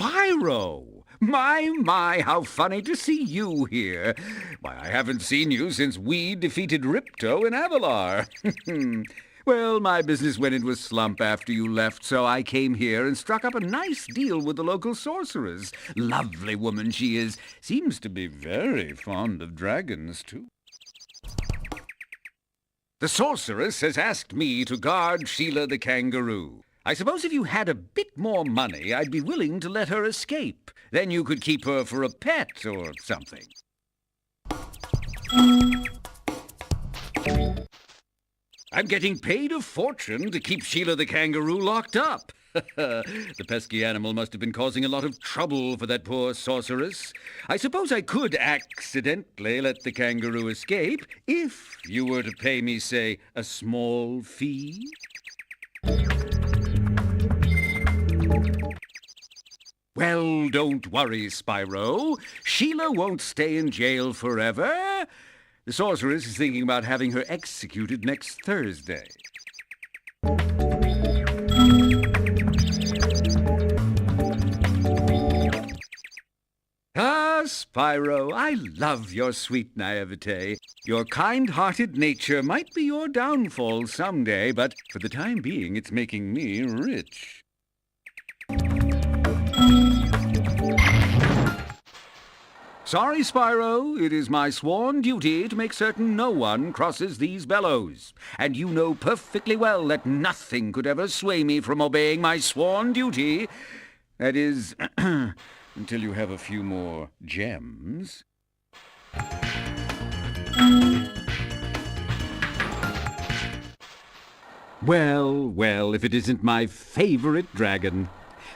Spyro! My, how funny to see you here. Why, I haven't seen you since we defeated Ripto in Avalar. Well, my business went into a slump after you left, so I came here and struck up a nice deal with the local sorceress. Lovely woman she is. Seems to be very fond of dragons, too. The sorceress has asked me to guard Sheila the kangaroo. I suppose if you had a bit more money, I'd be willing to let her escape. Then you could keep her for a pet or something. I'm getting paid a fortune to keep Sheila the kangaroo locked up. The pesky animal must have been causing a lot of trouble for that poor sorceress. I suppose I could accidentally let the kangaroo escape if you were to pay me, say, a small fee. Well, don't worry, Spyro. Sheila won't stay in jail forever. The sorceress is thinking about having her executed next Thursday. Ah, Spyro, I love your sweet naivete. Your kind-hearted nature might be your downfall someday, but for the time being, it's making me rich. Sorry, Spyro. It is my sworn duty to make certain no one crosses these bellows. And you know perfectly well that nothing could ever sway me from obeying my sworn duty. That is, until you have a few more gems. Well, if it isn't my favorite dragon.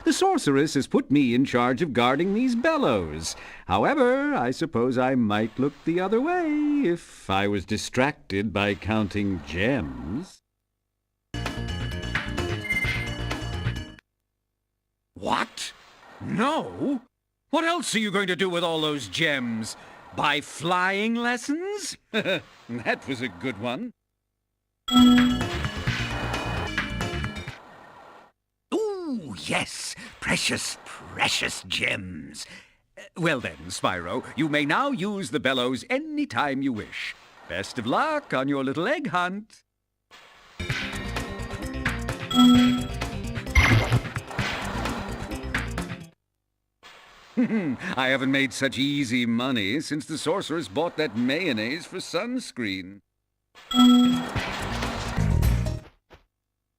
The sorceress has put me in charge of guarding these bellows. However, I suppose I might look the other way if I was distracted by counting gems. What? No? What else are you going to do with all those gems? Buy flying lessons? That was a good one. Yes, precious, precious gems. Well then, Spyro, you may now use the bellows any time you wish. Best of luck on your little egg hunt. I haven't made such easy money since the sorceress bought that mayonnaise for sunscreen.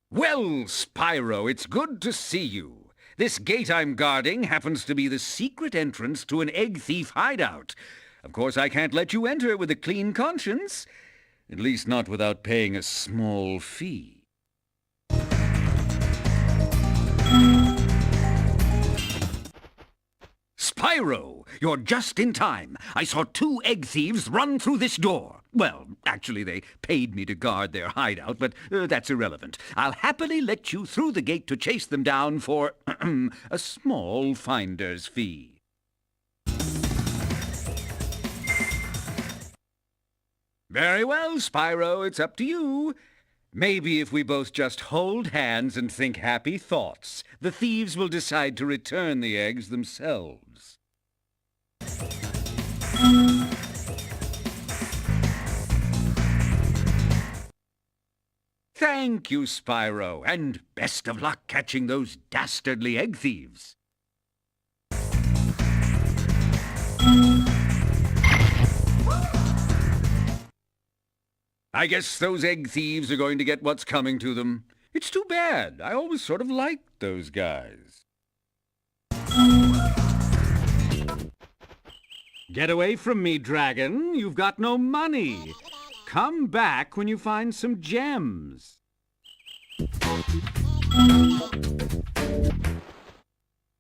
Well, Spyro, it's good to see you. This gate I'm guarding happens to be the secret entrance to an egg thief hideout. Of course, I can't let you enter with a clean conscience. At least not without paying a small fee. Spyro, you're just in time. I saw 2 egg thieves run through this door. Well, actually, they paid me to guard their hideout, but that's irrelevant. I'll happily let you through the gate to chase them down for a small finder's fee. Very well, Spyro, it's up to you. Maybe if we both just hold hands and think happy thoughts, the thieves will decide to return the eggs themselves. Thank you, Spyro, and best of luck catching those dastardly egg thieves. I guess those egg thieves are going to get what's coming to them. It's too bad. I always sort of liked those guys. Get away from me, dragon. You've got no money. Come back when you find some gems.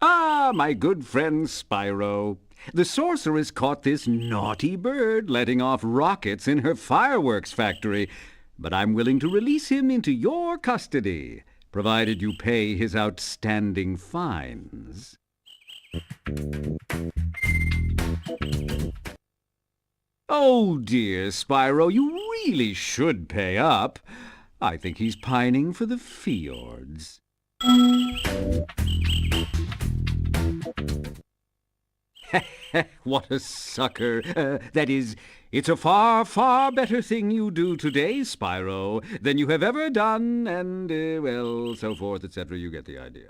Ah, my good friend Spyro. The sorceress caught this naughty bird letting off rockets in her fireworks factory, but I'm willing to release him into your custody, provided you pay his outstanding fines. Oh, dear, Spyro, you really should pay up. I think he's pining for the fjords. What a sucker. That is, it's a far, far better thing you do today, Spyro, than you have ever done, and, well, so forth, etc. You get the idea.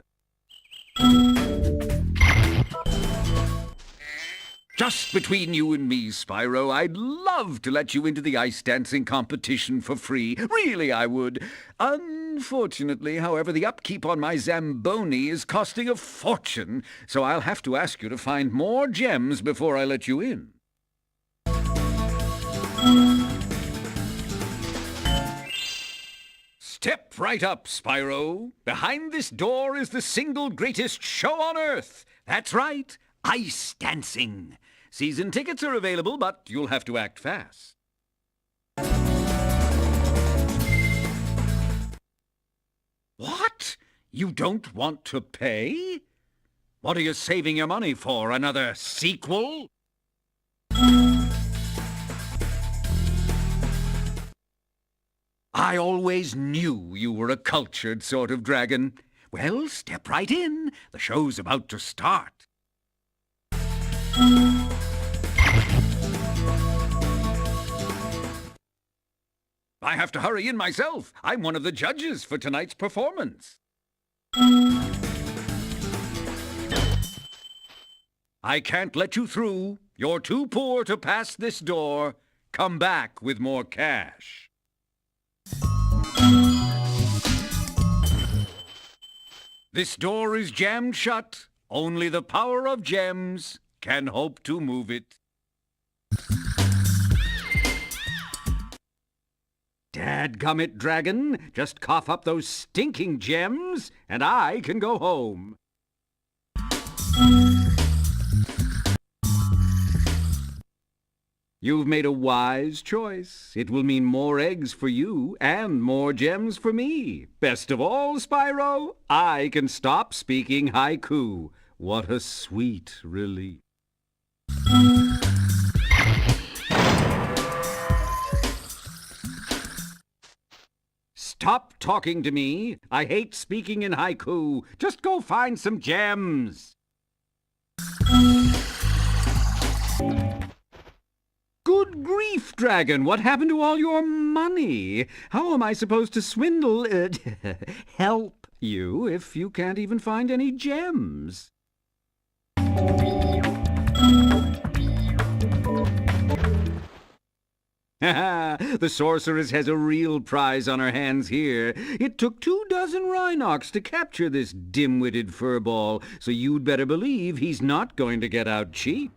Just between you and me, Spyro, I'd love to let you into the ice dancing competition for free. Really, I would. Unfortunately, however, the upkeep on my Zamboni is costing a fortune, so I'll have to ask you to find more gems before I let you in. Step right up, Spyro. Behind this door is the single greatest show on Earth. That's right, ice dancing. Season tickets are available, but you'll have to act fast. What? You don't want to pay? What are you saving your money for? Another sequel? I always knew you were a cultured sort of dragon. Well, step right in. The show's about to start. I have to hurry in myself. I'm one of the judges for tonight's performance. I can't let you through. You're too poor to pass this door. Come back with more cash. This door is jammed shut. Only the power of gems can hope to move it. Dadgummit, dragon, just cough up those stinking gems, and I can go home. You've made a wise choice. It will mean more eggs for you and more gems for me. Best of all, Spyro, I can stop speaking haiku. What a sweet relief. Stop talking to me. I hate speaking in haiku. Just go find some gems. Good grief, dragon. What happened to all your money? How am I supposed to swindle, help you if you can't even find any gems? The sorceress has a real prize on her hands here. It took 24 Rhynocs to capture this dim-witted furball, so you'd better believe he's not going to get out cheap.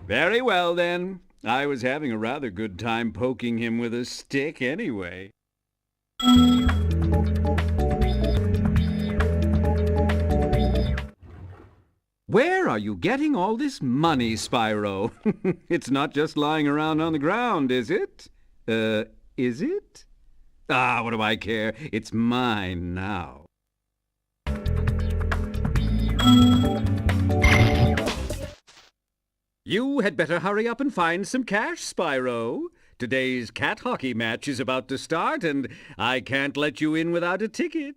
Very well, then. I was having a rather good time poking him with a stick anyway. Where are you getting all this money, Spyro? It's not just lying around on the ground, is it? Is it? Ah, what do I care? It's mine now. You had better hurry up and find some cash, Spyro. Today's cat hockey match is about to start, and I can't let you in without a ticket.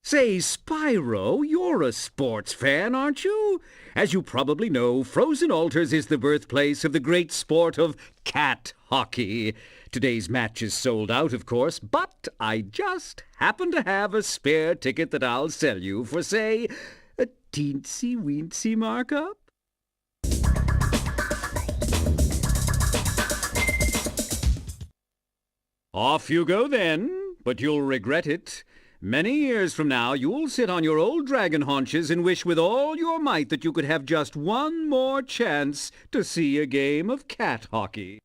Say, Spyro, you're a sports fan, aren't you? As you probably know, Frozen Altars is the birthplace of the great sport of cat hockey. Today's match is sold out, of course, but I just happen to have a spare ticket that I'll sell you for, say, a teensy-weensy markup. Off you go then, but you'll regret it. Many years from now, you'll sit on your old dragon haunches and wish with all your might that you could have just one more chance to see a game of cat hockey.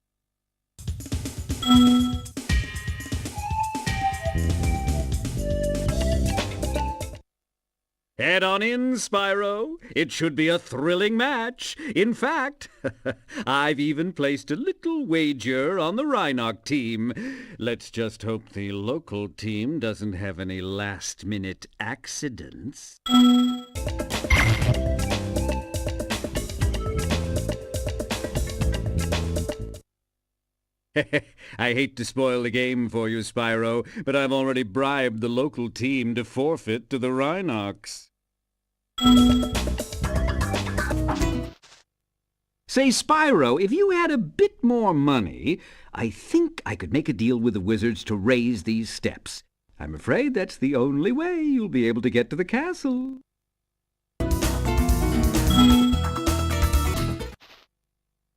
Head on in, Spyro. It should be a thrilling match. In fact, I've even placed a little wager on the Rhynoc team. Let's just hope the local team doesn't have any last-minute accidents. I hate to spoil the game for you, Spyro, but I've already bribed the local team to forfeit to the Rhinox. Say, Spyro, if you had a bit more money, I think I could make a deal with the wizards to raise these steps. I'm afraid that's the only way you'll be able to get to the castle.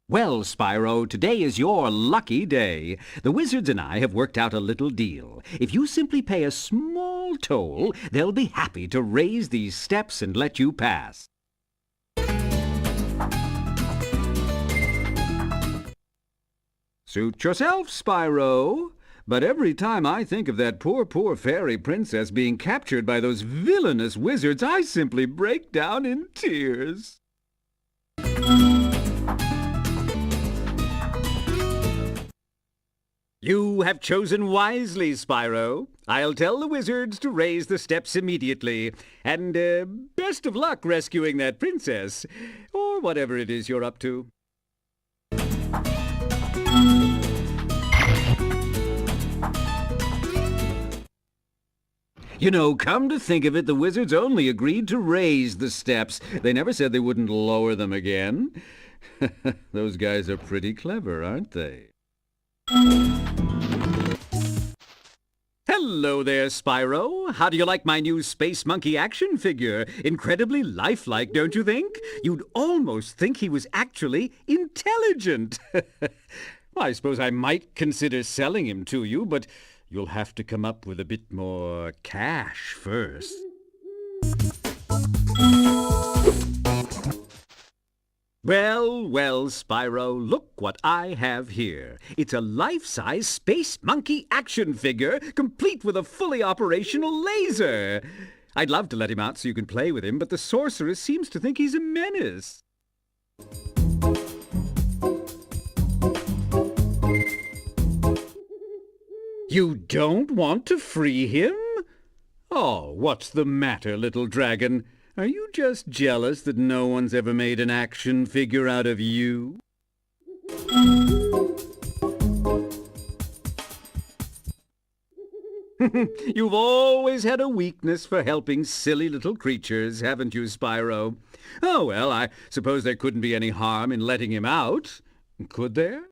Well, Spyro, today is your lucky day. The wizards and I have worked out a little deal. If you simply pay a small toll, they'll be happy to raise these steps and let you pass. Suit yourself, Spyro. But every time I think of that poor fairy princess being captured by those villainous wizards, I simply break down in tears. You have chosen wisely, Spyro. I'll tell the wizards to raise the steps immediately. And best of luck rescuing that princess, or whatever it is you're up to. You know, come to think of it, the wizards only agreed to raise the steps. They never said they wouldn't lower them again. Those guys are pretty clever, aren't they? Hello there, Spyro. How do you like my new Space Monkey action figure? Incredibly lifelike, don't you think? You'd almost think he was actually intelligent. I suppose I might consider selling him to you, but you'll have to come up with a bit more cash first. Well, Spyro, look what I have here. It's a life-size Space Monkey action figure, complete with a fully operational laser. I'd love to let him out so you can play with him, but the sorceress seems to think he's a menace. You don't want to free him? Oh, what's the matter, little dragon? Are you just jealous that no one's ever made an action figure out of you? You've always had a weakness for helping silly little creatures, haven't you, Spyro? Oh, well, I suppose there couldn't be any harm in letting him out, could there?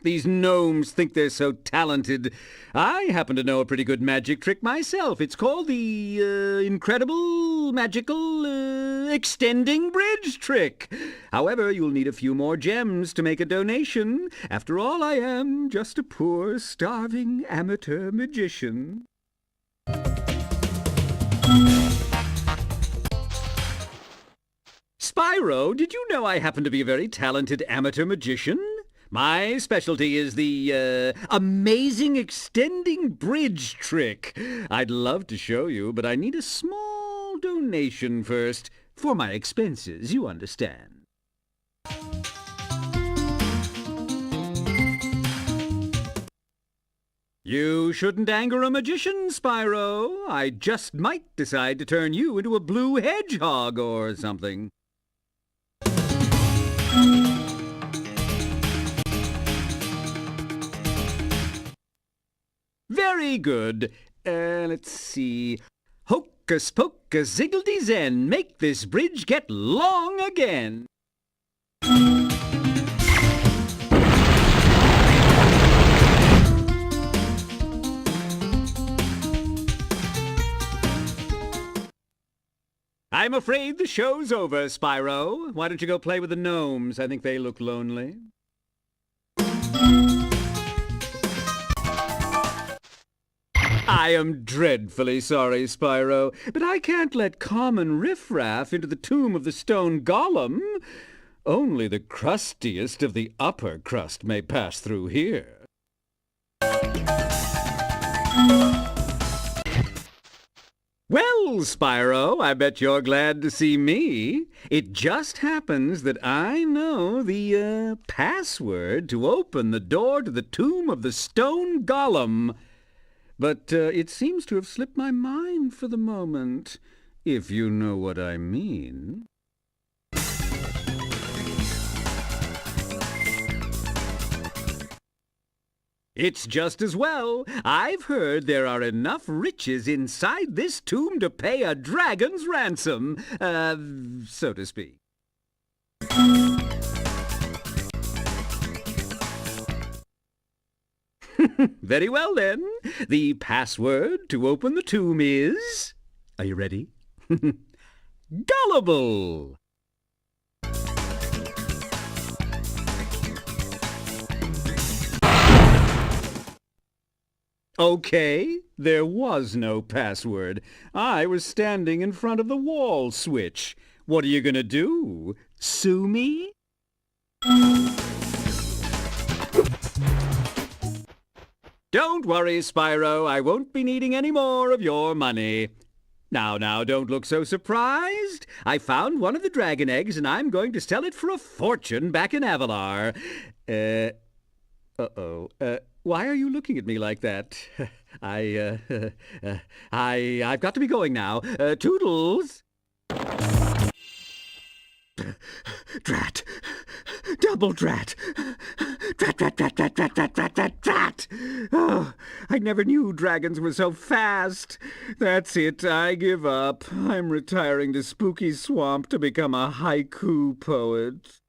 These gnomes think they're so talented. I happen to know a pretty good magic trick myself. It's called the incredible, magical, extending bridge trick. However, you'll need a few more gems to make a donation. After all, I am just a poor, starving amateur magician. Spyro, did you know I happen to be a very talented amateur magician? My specialty is the amazing extending bridge trick. I'd love to show you, but I need a small donation first. For my expenses, you understand. You shouldn't anger a magician, Spyro. I just might decide to turn you into a blue hedgehog or something. Very good. Let's see. Hocus pocus ziggledy zen, make this bridge get long again. I'm afraid the show's over, Spyro. Why don't you go play with the gnomes? I think they look lonely. I am dreadfully sorry, Spyro, but I can't let common riffraff into the tomb of the stone golem. Only the crustiest of the upper crust may pass through here. Well, Spyro, I bet you're glad to see me. It just happens that I know the password to open the door to the tomb of the stone golem. But it seems to have slipped my mind for the moment, if you know what I mean. It's just as well. I've heard there are enough riches inside this tomb to pay a dragon's ransom, so to speak. Very well, then. The password to open the tomb is... Are you ready? Gullible! Okay, there was no password. I was standing in front of the wall switch. What are you gonna do? Sue me? Don't worry, Spyro. I won't be needing any more of your money. Now, don't look so surprised. I found one of the dragon eggs, and I'm going to sell it for a fortune back in Avalar. Why are you looking at me like that? I've got to be going now. Toodles! Drat! Double drat! Drat, drat, drat, drat, drat, drat, drat, drat, drat! Oh, I never knew dragons were so fast. That's it, I give up. I'm retiring to Spooky Swamp to become a haiku poet.